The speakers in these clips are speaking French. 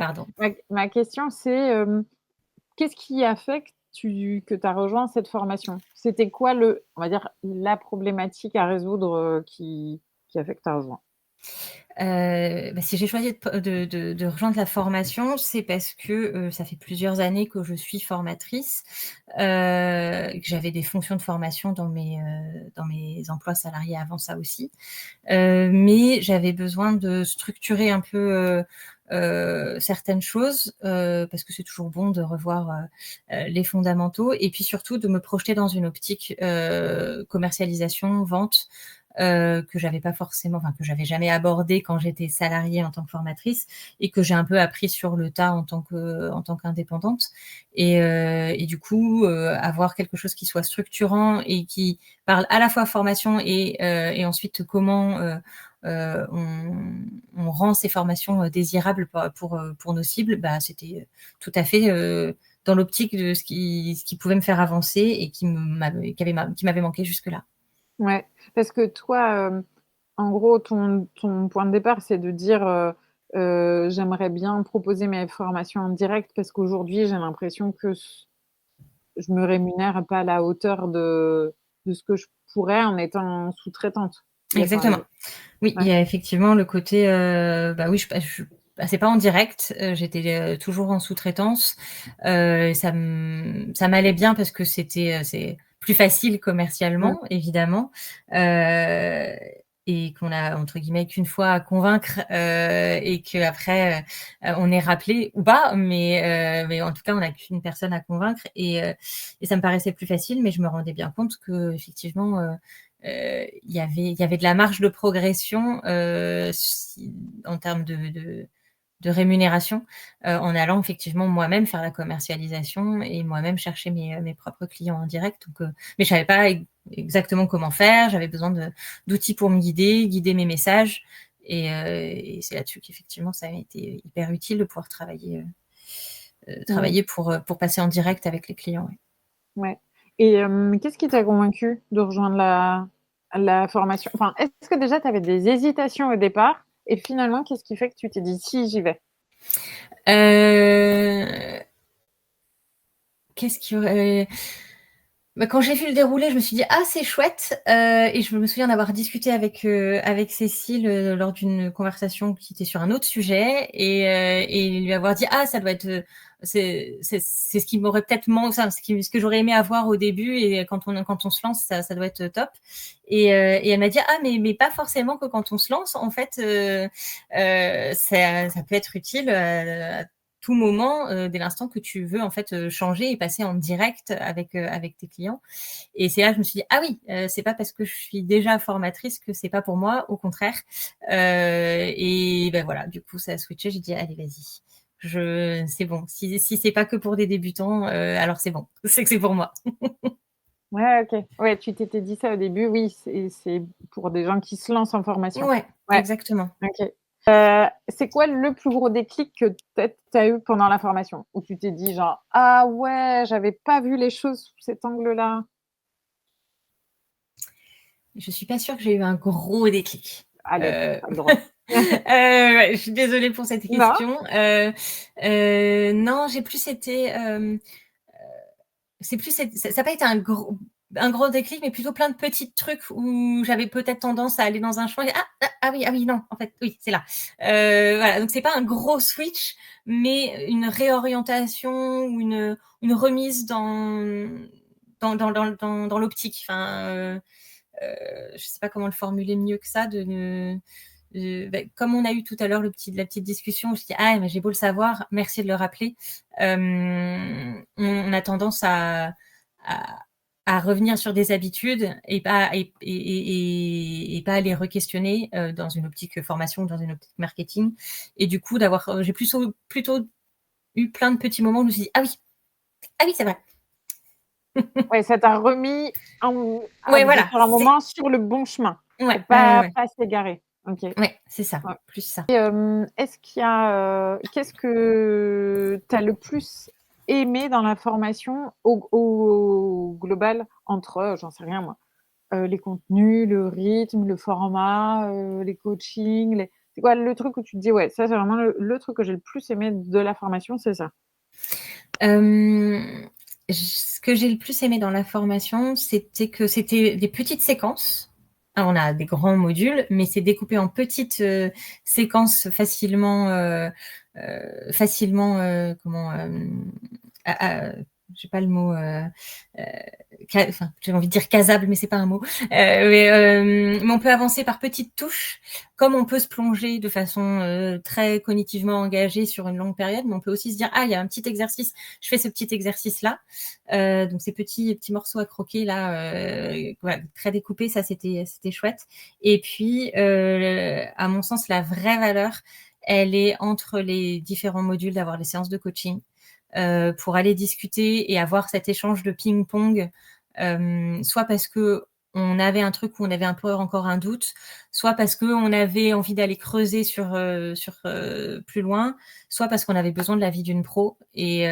Pardon. Ma question, c'est qu'est-ce qui a fait que tu as rejoint cette formation? C'était quoi on va dire, la problématique à résoudre qui a fait que tu as rejoint? Si j'ai choisi de rejoindre la formation, c'est parce que, ça fait plusieurs années que je suis formatrice, et que j'avais des fonctions de formation dans mes emplois salariés avant ça aussi. Mais j'avais besoin de structurer un peu, certaines choses, parce que c'est toujours bon de revoir, les fondamentaux et puis surtout de me projeter dans une optique, commercialisation, vente, que j'avais pas forcément, enfin que j'avais jamais abordé quand j'étais salariée en tant que formatrice et que j'ai un peu appris sur le tas en tant qu'indépendante et du coup, avoir quelque chose qui soit structurant et qui parle à la fois formation et ensuite comment, on rend ces formations, désirables pour nos cibles, bah, c'était, tout à fait, dans l'optique de ce qui pouvait me faire avancer et qui m'avait manqué jusque-là. Ouais, parce que toi, en gros, ton point de départ, c'est de dire, «J'aimerais bien proposer mes formations en direct parce qu'aujourd'hui, j'ai l'impression que je me rémunère pas à la hauteur de ce que je pourrais en étant sous-traitante». Il y a enfin, Exactement. Oui, il ouais, y a effectivement le côté, bah, oui, je passais pas en direct, j'étais, toujours en sous-traitance. Ça m'allait bien parce que c'est plus facile ouais, commercialement, évidemment, heu et qu'on a entre guillemets «qu'une fois à convaincre», et qu'après, on est rappelé ou pas, mais en tout cas, on n'a qu'une personne à convaincre et ça me paraissait plus facile, mais je me rendais bien compte qu'effectivement, il y avait de la marge de progression, en termes de rémunération, en allant effectivement moi-même faire la commercialisation et moi-même chercher mes propres clients en direct. Donc, mais je savais pas exactement comment faire. J'avais besoin d'outils pour me guider mes messages et c'est là-dessus qu'effectivement ça a été hyper utile de pouvoir mmh, travailler pour passer en direct avec les clients, ouais. ouais et qu'est-ce qui t'a convaincu de rejoindre la formation? Enfin, est-ce que déjà tu avais des hésitations au départ et finalement, qu'est-ce qui fait que tu t'es dit: «Si, j'y vais»? Heu, qu'est-ce qui aurait Bah, quand j'ai vu le déroulé, je me suis dit: «Ah, c'est chouette», et je me souviens d'avoir discuté avec Cécile, lors d'une conversation qui était sur un autre sujet et lui avoir dit: «Ah, ça doit être, c'est ce qui m'aurait peut-être enfin, ce que j'aurais aimé avoir au début et quand on se lance, ça doit être top» et elle m'a dit: «Ah, mais pas forcément que quand on se lance, en fait, ça peut être utile, à tout moment, dès l'instant que tu veux en fait, changer et passer en direct avec tes clients» et c'est là que je me suis dit: «Ah oui, c'est pas parce que je suis déjà formatrice que c'est pas pour moi, au contraire», et ben voilà, du coup ça a switché, j'ai dit: «Allez vas-y, c'est bon, si c'est pas que pour des débutants, alors c'est bon, c'est que c'est pour moi». Ouais, OK. Ouais, tu t'étais dit ça au début, oui, c'est pour des gens qui se lancent en formation. Ouais, Ouais, exactement. OK. C'est quoi le plus gros déclic que peut-être tu as eu pendant la formation? Où tu t'es dit genre: «Ah ouais, j'avais pas vu les choses sous cet angle-là»? Je suis pas sûre que j'ai eu un gros déclic. Allez, Heu, tu as le droit. ouais, je suis désolée pour cette Non? question. Non, j'ai plus été, c'est plus ça a pas été un gros déclic, mais plutôt plein de petits trucs où j'avais peut-être tendance à aller dans un chemin et ah oui, non, en fait, oui, c'est là. Voilà, donc c'est pas un gros switch, mais une réorientation ou une remise dans l'optique. Enfin, je sais pas comment le formuler mieux que ça, bah, comme on a eu tout à l'heure la petite discussion, je dis ah mais j'ai beau le savoir, merci de le rappeler. On a tendance à, à revenir sur des habitudes et pas à les re-questionner dans une optique formation, dans une optique marketing. Et du coup j'ai plutôt eu plein de petits moments où je me suis dit ah oui c'est vrai. Ouais, ça t'a remis à Ouais voilà, différents moments sur le bon chemin ouais pour ouais ouais, pas ouais. s'égarer. OK. Ouais, c'est ça, Ouais. plus ça. Et est-ce qu'il y a, qu'est-ce que tu as le plus aimé dans la formation au global entre, j'en sais rien moi, les contenus, le rythme, le format, les coachings, C'est quoi le truc où tu te dis: «Ouais, ça, c'est vraiment le truc que j'ai le plus aimé de la formation, c'est ça»? Ce que j'ai le plus aimé dans la formation, c'était que c'était des petites séquences. Alors, on a des grands modules, mais c'est découpé en petites séquences facilement, comment, j'ai pas le mot, enfin, j'ai envie de dire casable, mais c'est pas un mot. Mais on peut avancer par petites touches, comme on peut se plonger de façon très cognitivement engagée sur une longue période, mais on peut aussi se dire, ah, il y a un petit exercice, je fais ce petit exercice-là. Donc ces petits morceaux à croquer là, voilà, très découpés, ça c'était chouette. Et puis, à mon sens, la vraie valeur, elle est entre les différents modules d'avoir les séances de coaching. Pour aller discuter et avoir cet échange de ping-pong, soit parce que on avait un truc où on avait un peu encore un doute, soit parce qu'on avait envie d'aller creuser sur plus loin, soit parce qu'on avait besoin de l'avis d'une pro et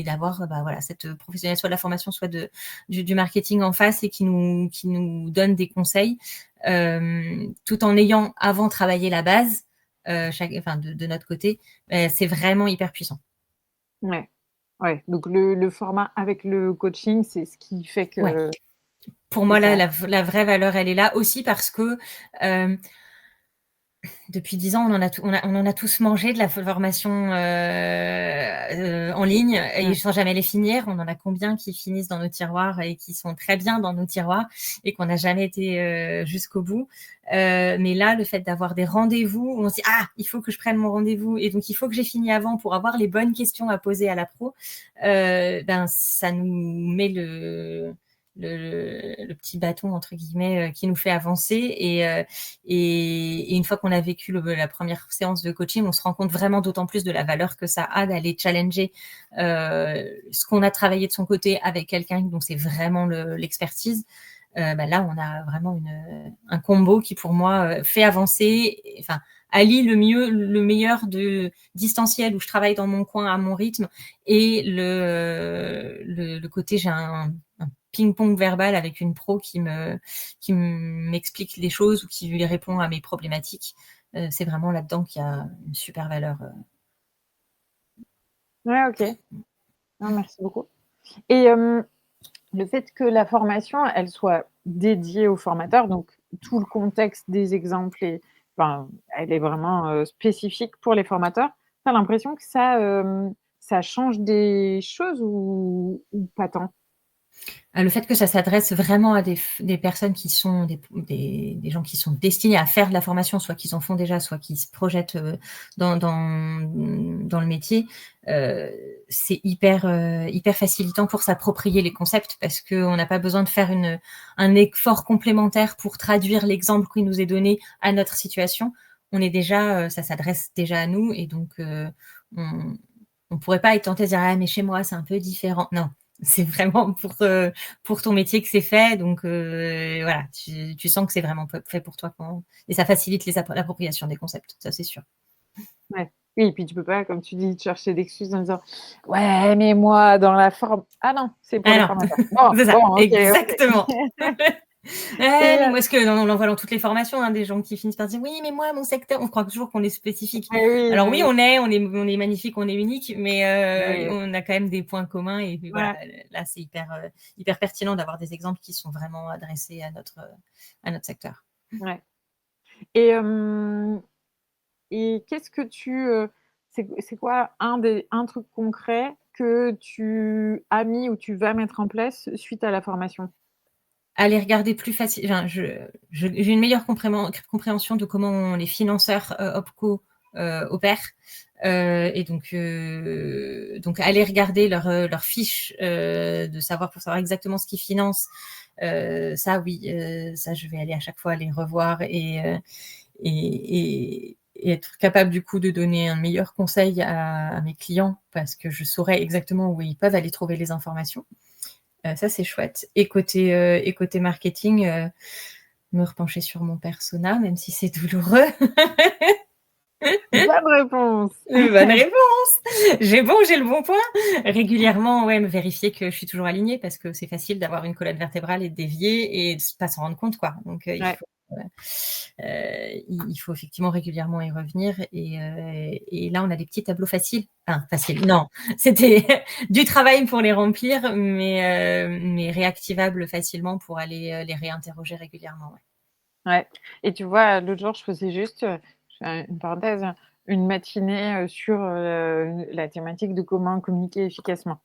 d'avoir voilà, cette professionnelle, soit de la formation, soit du marketing en face et qui nous donne des conseils, tout en ayant avant travaillé la base, de notre côté. C'est vraiment hyper puissant. Ouais, ouais, donc le format avec le coaching, c'est ce qui fait Ouais. que Pour moi, ça. la vraie valeur, elle est là aussi parce que depuis 10 ans, on en a tous mangé de la formation en ligne et sans jamais les finir. On en a combien qui finissent dans nos tiroirs et qui sont très bien dans nos tiroirs et qu'on n'a jamais été jusqu'au bout. Mais là, le fait d'avoir des rendez-vous où on se dit, ah, il faut que je prenne mon rendez-vous et donc il faut que j'ai fini avant pour avoir les bonnes questions à poser à la pro, ça nous met le petit bâton entre guillemets qui nous fait avancer et une fois qu'on a vécu la première séance de coaching, on se rend compte vraiment d'autant plus de la valeur que ça a d'aller challenger ce qu'on a travaillé de son côté avec quelqu'un dont c'est vraiment l'expertise. Là, on a vraiment un combo qui, pour moi, fait avancer, enfin, allie le meilleur de distanciel où je travaille dans mon coin à mon rythme et le côté, j'ai un ping-pong verbal avec une pro qui m'explique les choses ou qui lui répond à mes problématiques. C'est vraiment là-dedans qu'il y a une super valeur. Ouais, OK. Non, merci beaucoup. Et le fait que la formation, elle soit dédiée aux formateurs, donc tout le contexte des exemples elle est vraiment, spécifique pour les formateurs. Tu as l'impression que ça change des choses ou pas tant? Le fait que ça s'adresse vraiment à des personnes qui sont des gens qui sont destinés à faire de la formation, soit qu'ils en font déjà, soit qui se projettent dans le métier, c'est hyper facilitant pour s'approprier les concepts parce qu'on n'a pas besoin de faire un effort complémentaire pour traduire l'exemple qui nous est donné à notre situation. On est déjà, ça s'adresse déjà à nous et donc on pourrait pas être tenté de dire ah mais chez moi c'est un peu différent. Non, c'est vraiment pour ton métier que c'est fait. Donc voilà, tu sens que c'est vraiment fait pour toi et ça facilite l'appropriation des concepts, ça c'est sûr. Ouais. Oui, et puis tu peux pas, comme tu dis, chercher d'excuses en disant: «Ouais, mais moi dans la forme». Ah non, c'est pour les Ah formateurs. non, c'est ça, Bon, OK, OK. exactement. Ouais, Et mais moi, on l'en voit dans toutes les formations, hein, des gens qui finissent par dire oui, mais moi, mon secteur, on croit toujours qu'on est spécifique. oui, Alors mais oui, oui. on est magnifique, on est unique, mais Oui, on a quand même des points communs et puis voilà, ouais, là, c'est hyper pertinent d'avoir des exemples qui sont vraiment adressés à notre secteur. ouais. Et qu'est-ce que c'est quoi un truc concret que tu as mis ou tu vas mettre en place suite à la formation? Aller regarder plus facile, enfin, j'ai une meilleure compréhension de comment les financeurs OPCO opèrent. Et donc aller regarder leur fiche pour savoir exactement ce qu'ils financent. Ça oui, ça je vais aller à chaque fois les revoir et être capable du coup de donner un meilleur conseil à mes clients parce que je saurais exactement où ils peuvent aller trouver les informations. Ça c'est chouette. Et côté marketing, me repencher sur mon persona, même si c'est douloureux. Bonne réponse! Bonne réponse. J'ai le bon point. Régulièrement, ouais, me vérifier que je suis toujours alignée parce que c'est facile d'avoir une colonne vertébrale et de dévier et de pas s'en rendre compte, quoi. Donc, il Ouais. il faut effectivement régulièrement y revenir. Et là, on a des petits tableaux faciles. Enfin, faciles, non, c'était du travail pour les remplir, mais réactivables facilement pour aller les réinterroger régulièrement. Ouais. Ouais. Et tu vois, l'autre jour, je faisais juste, je fais une parenthèse, une matinée sur la thématique de comment communiquer efficacement.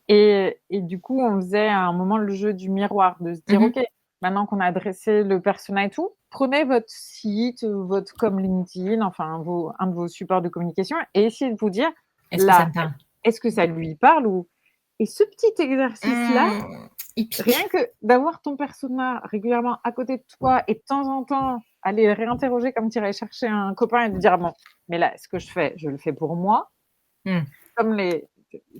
Et du coup, on faisait à un moment le jeu du miroir, de se dire, Mhm. OK, maintenant qu'on a dressé le persona et tout, prenez votre site, votre comme LinkedIn, enfin un de vos supports de communication, et essayez de vous dire, Est-ce que ça là, me parle? est-ce que ça lui parle ou... Et ce petit exercice-là, Il rien pique. que d'avoir ton persona régulièrement à côté de toi et de temps en temps aller le réinterroger comme tu irais chercher un copain et de dire, bon, mais là, ce que je fais, je le fais pour moi, Mm. comme les,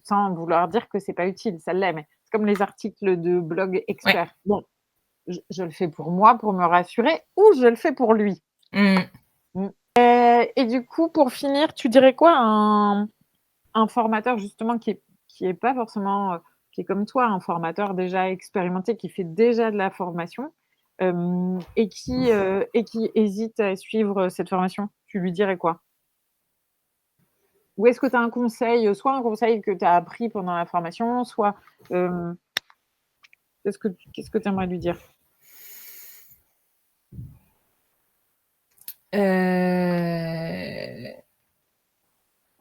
sans vouloir dire que c'est pas utile, ça l'est, mais c'est comme les articles de blog Ouais. experts. Bon, je le fais pour moi, pour me rassurer, ou je le fais pour lui. Mm. Et du coup, pour finir, tu dirais quoi à un formateur justement qui est pas forcément, qui est comme toi, un formateur déjà expérimenté, qui fait déjà de la formation, et qui hésite à suivre cette formation? Tu lui dirais quoi? Ou est-ce que tu as un conseil, soit un conseil que tu as appris pendant la formation, soit, hem, qu'est-ce que tu aimerais lui dire? Euh,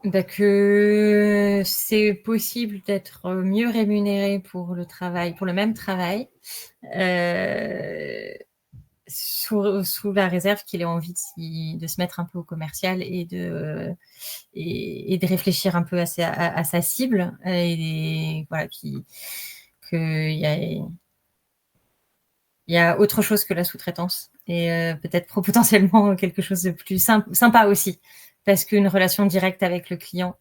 Bah, que c'est possible d'être mieux rémunéré pour le travail, pour le même travail, euh, sous la réserve qu'il ait envie de se mettre un peu au commercial et de réfléchir un peu à sa cible, et voilà, qu'il y a autre chose que la sous-traitance, et peut-être potentiellement quelque chose de plus sympa aussi, parce qu'une relation directe avec le client,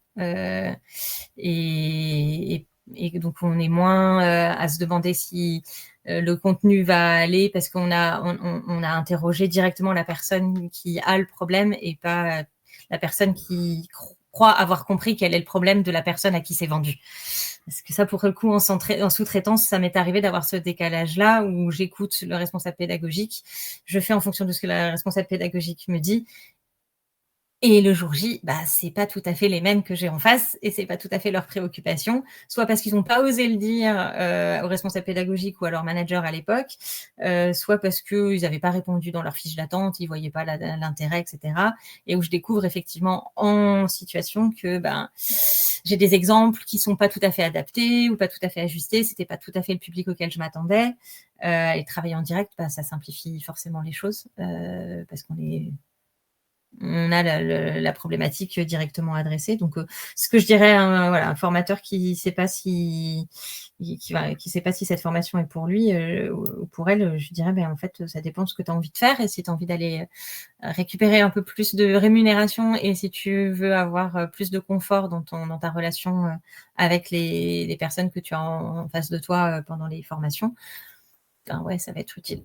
et donc on est moins à se demander si le contenu va aller, parce on a interrogé directement la personne qui a le problème, et pas la personne qui croit avoir compris quel est le problème de la personne à qui c'est vendu. Parce que ça, pour le coup, en sous-traitance, ça m'est arrivé d'avoir ce décalage-là où j'écoute le responsable pédagogique, je fais en fonction de ce que la responsable pédagogique me dit, et le jour J, bah, c'est pas tout à fait les mêmes que j'ai en face, et c'est pas tout à fait leurs préoccupations, soit parce qu'ils n'ont pas osé le dire au responsable pédagogique ou à leur manager à l'époque, soit parce qu'ils n'avaient pas répondu dans leur fiche d'attente, ils voyaient pas l'intérêt, etc. Et où je découvre effectivement en situation que j'ai des exemples qui sont pas tout à fait adaptés ou pas tout à fait ajustés, c'était pas tout à fait le public auquel je m'attendais. Et travailler en direct, ça simplifie forcément les choses, parce on a la problématique directement adressée. Donc, ce que je dirais, voilà, un formateur qui sait pas si sait pas si cette formation est pour lui ou pour elle, je dirais, en fait, ça dépend de ce que tu as envie de faire, et si tu as envie d'aller récupérer un peu plus de rémunération, et si tu veux avoir plus de confort dans ta relation avec les personnes que tu as en face de toi pendant les formations, ouais, ça va être utile.